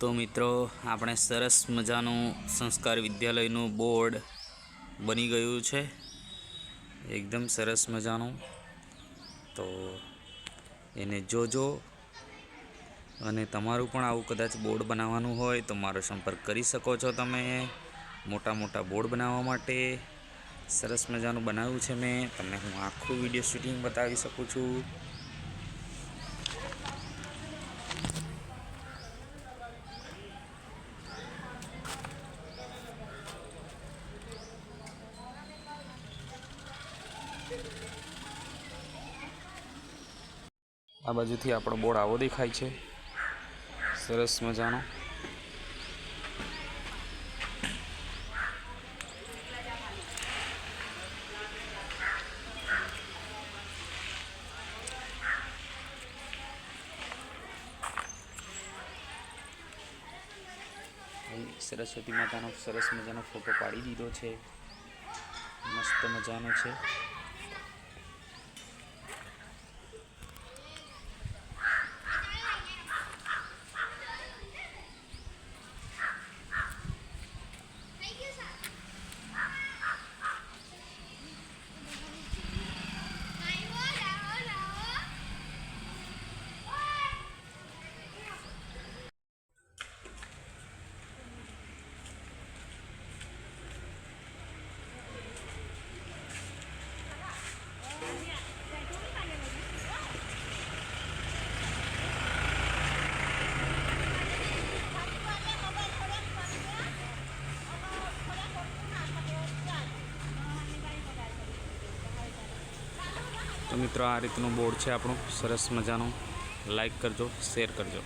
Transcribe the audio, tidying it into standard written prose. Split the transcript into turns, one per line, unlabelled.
તો મિત્રો આપણે સરસ મજાનું સંસ્કાર વિદ્યાલયનું બોર્ડ બની ગયું છે, એકદમ સરસ મજાનું। તો એને જોજો અને તમારું પણ આવું કદાચ બોર્ડ બનાવવાનું હોય તો મારો સંપર્ક કરી શકો છો તમે। મોટા મોટા બોર્ડ બનાવવા માટે સરસ મજાનું બનાવ્યું છે મેં, તમને હું આખું વિડીયો શૂટિંગ બતાવી શકું છું। આ બાજુથી આપણો બોર્ડ આવો દેખાય છે, સરસ મજાનો। સરસ્વતી માતાનો સરસ મજાનો ફોટો પાડી દીધો છે, મસ્ત મજાનો છે। તો મિત્રો આ રીતનું બોર્ડ છે આપણું, સરસ મજાનું। લાઈક કરજો, શેર કરજો।